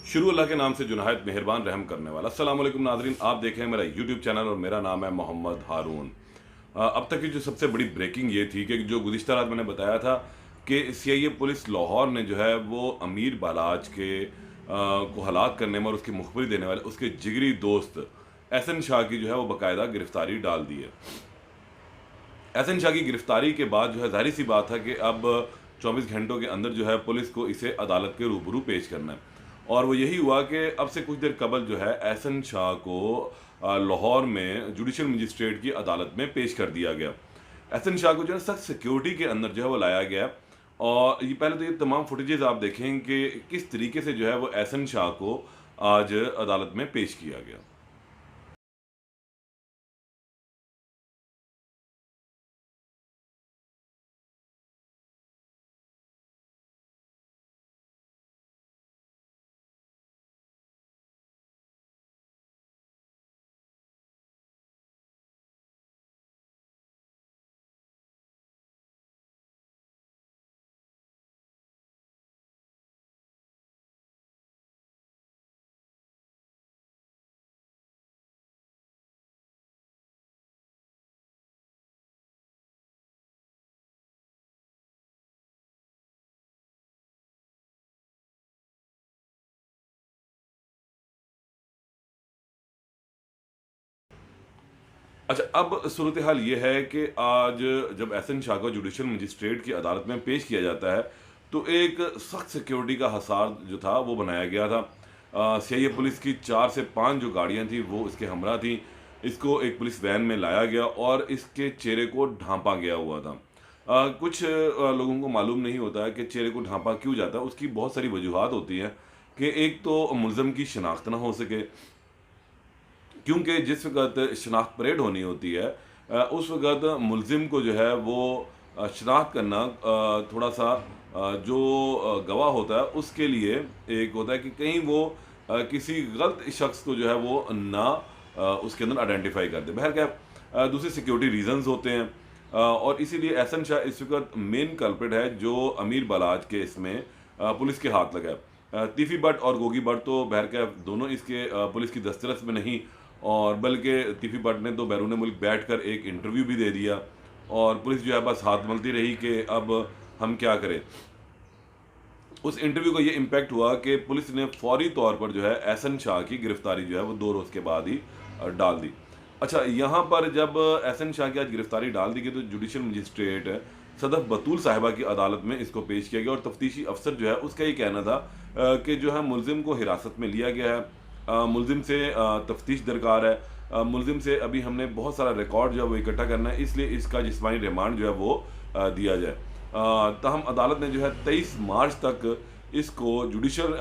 शुरू अल्लाह के नाम से जो नहायत मेहरबान रहम करने वाला। अस्सलाम वालेकुम नाज़रीन, आप देख रहे हैं मेरा यूट्यूब चैनल और मेरा नाम है मोहम्मद हारून। अब तक की जो सबसे बड़ी ब्रेकिंग ये थी कि जो गुज़िश्ता रात मैंने बताया था कि सीआईए पुलिस लाहौर ने जो है वो अमीर बालाज के को हलाक करने में और उसकी मुखबरी देने वाले उसके जिगरी दोस्त एहसन शाह की जो है वो बाकायदा गिरफ्तारी डाल दी है। एहसन शाह की गिरफ्तारी के बाद जो है ज़ाहिर सी बात है कि अब 24 घंटों के अंदर जो है पुलिस को इसे अदालत के रूबरू पेश करना है। और वो यही हुआ कि अब से कुछ देर कबल जो है एहसन शाह को लाहौर में जुडिशल मजिस्ट्रेट की अदालत में पेश कर दिया गया। एहसन शाह को जो है सख्त सिक्योरिटी के अंदर जो है वो लाया गया। और ये पहले तो ये तमाम फुटेजेस आप देखें कि किस तरीके से जो है वो एहसन शाह को आज अदालत में पेश किया गया। अच्छा, अब सूरत हाल ये है कि आज जब एहसन शाह को जुडिशल मजिस्ट्रेट की अदालत में पेश किया जाता है, तो एक सख्त सिक्योरिटी का हसार जो था वो बनाया गया था। सीआईए पुलिस की 4 से 5 जो गाड़ियाँ थी वो इसके हमरा थी। इसको एक पुलिस वैन में लाया गया और इसके चेहरे को ढाँपा गया हुआ था। कुछ लोगों को मालूम नहीं होता है कि चेहरे को ढाँपा क्यों जाता है, उसकी बहुत सारी वजूहात होती हैं कि एक तो मुल्ज़िम की शिनाख्त ना हो सके, क्योंकि जिस वक़्त शनाख्त परेड होनी होती है उस वक़्त मुल्ज़िम को जो है वो शनाख्त करना थोड़ा-सा जो गवाह होता है उसके लिए एक होता है कि कहीं वो किसी गलत शख्स को जो है वो ना उसके अंदर आइडेंटिफ़ाई कर दे। बहरकैफ़ दूसरे सिक्योरिटी रीज़न्स होते हैं और इसीलिए एहसन शाह इस वक़्त मेन कल्प्रिट है जो अमीर बलाच केस में पुलिस के हाथ लगा है। तीफ़ी भट्ट और गोगी भट्ट तो बहरकैफ़ दोनों इसके पुलिस की दस्तरस में नहीं, और बल्कि तीफ़ी भट्ट ने तो बैरून मुल्क बैठकर एक इंटरव्यू भी दे दिया और पुलिस जो है बस हाथ मलती रही कि अब हम क्या करें। उस इंटरव्यू का ये इम्पैक्ट हुआ कि पुलिस ने फौरी तौर पर जो है एहसन शाह की गिरफ्तारी जो है वो 2 रोज़ के बाद ही डाल दी। अच्छा, यहाँ पर जब एहसन शाह की आज गिरफ्तारी डाल दी गई तो जुडिशल मजिस्ट्रेट सदफ बतूल साहिबा की अदालत में इसको पेश किया गया और तफ्तीशी अफसर जो है उसका ये कहना था कि जो है मुलजिम को हिरासत में लिया गया है, मुलजिम से तफ्तीश दरकार है, मुलजिम से अभी हमने बहुत सारा रिकॉर्ड जो है वो इकट्ठा करना है, इसलिए इसका जिस्मानी रिमांड जो है वो दिया जाए। ताहम अदालत ने जो है 23 मार्च तक इसको जुडिशल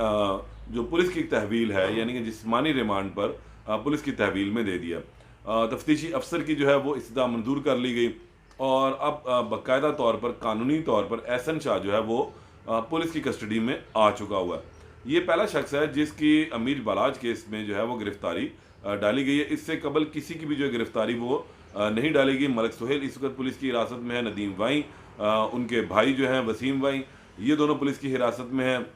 जो पुलिस की तहवील है यानी कि जिस्मानी रिमांड पर पुलिस की तहवील में दे दिया। तफ्तीशी अफसर की जो है वो इस्तदा मंजूर कर ली गई और अब बाकायदा तौर पर कानूनी तौर पर एहसन शाह जो है वो पुलिस की कस्टडी में आ चुका हुआ है। ये पहला शख्स है जिसकी अमीर बलाज केस में जो है वो गिरफ्तारी डाली गई है। इससे कबल किसी की भी जो गिरफ्तारी वो नहीं डाली गई। मलिक सुहेल इस वक्त पुलिस की हिरासत में है, नदीम वाई उनके भाई जो हैं वसीम वाई, ये दोनों पुलिस की हिरासत में हैं।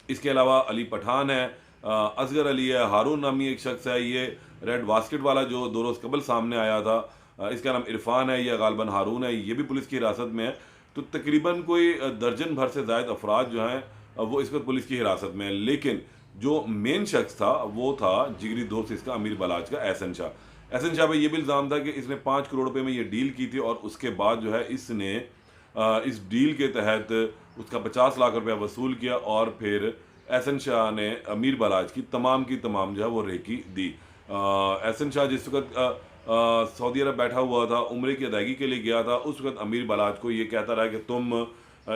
इसके अलावा अली पठान है, असगर अली है, हारून नामी एक शख्स है, ये रेड बास्केट वाला जो 2 रोज़ कबल सामने आया था, इसका नाम इरफान है, यह गालबन हारून है, ये भी पुलिस की हिरासत में है। तो तकरीबन कोई दर्जन भर से ज़ायद अफराद जो हैं वो इस वक्त पुलिस की हिरासत में है। लेकिन जो मेन शख्स था वो था जिगरी दोस्त इसका अमीर बलाच का एहसन शाह। एहसन शाह पर यह भी इल्ज़ाम था कि इसने 5 करोड़ रुपए में ये डील की थी और उसके बाद जो है इसने इस डील के तहत उसका 50 लाख रुपया वसूल किया और फिर एहसन शाह ने अमीर बलाच की तमाम जो है वो रेकी दी। एहसन शाह जिस वक्त सऊदी अरब बैठा हुआ था, उम्रे की अदायगी के लिए गया था, उस वक्त अमीर बलाच को ये कहता रहा कि तुम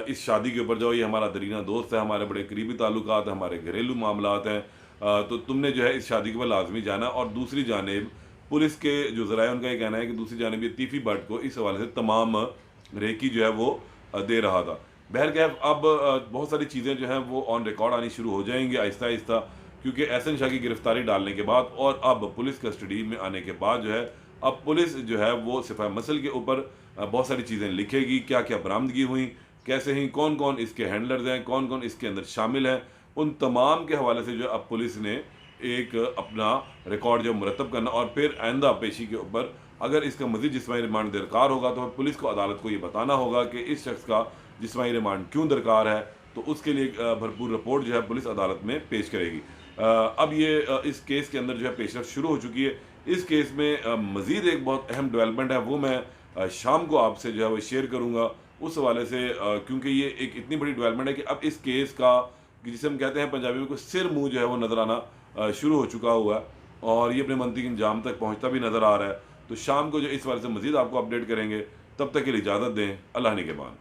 इस शादी के ऊपर जाओ, ये हमारा दरीना दोस्त है, हमारे बड़े करीबी ताल्लुकात हैं, हमारे घरेलू मामलात हैं, तो तुमने जो है इस शादी के ऊपर लाजमी जाना। और दूसरी जानिब पुलिस के जो ज़राए उनका ये कहना है कि दूसरी जानिब ये तीफ़ी भट्ट को इस हवाले से तमाम रेकी जो है वो दे रहा था। बहरकैफ अब बहुत सारी चीज़ें जो हैं वो ऑन रिकॉर्ड आनी शुरू हो जाएंगी आहिस्ता आहिस्ता, क्योंकि एहसन शाह की गिरफ्तारी डालने के बाद और अब पुलिस कस्टडी में आने के बाद जो है अब पुलिस जो है वो सिफाह मसल के ऊपर बहुत सारी चीज़ें लिखेगी, क्या क्या बरामदगी हुई, कैसे ही, कौन कौन इसके हैंडलर्स हैं, कौन कौन इसके अंदर शामिल हैं। उन तमाम के हवाले से जो है अब पुलिस ने एक अपना रिकॉर्ड जो मुरतब करना और फिर आइंदा पेशी के ऊपर अगर इसका मज़ीद जिस्मानी रिमांड दरकार होगा तो पुलिस को अदालत को ये बताना होगा कि इस शख्स का जिस्मानी रिमांड क्यों दरकार है, तो उसके लिए भरपूर रिपोर्ट जो है पुलिस अदालत में पेश करेगी। अब ये इस केस के अंदर जो है पेशरफ शुरू हो चुकी है। इस केस में मज़ीद एक बहुत अहम डेवलपमेंट है, वो मैं शाम को आपसे जो है वो शेयर करूँगा उस हवाले से, क्योंकि ये एक इतनी बड़ी डेवलपमेंट है कि अब इस केस का कि जिसे हम कहते हैं पंजाबी में कोई सिर मुंह जो है वो नज़र आना शुरू हो चुका हुआ है और ये अपने मंतकी अंजाम तक पहुंचता भी नज़र आ रहा है। तो शाम को जो इस बारे से मज़ीद आपको अपडेट करेंगे, तब तक के लिए इजाज़त दें। अल्लाह निगहबान।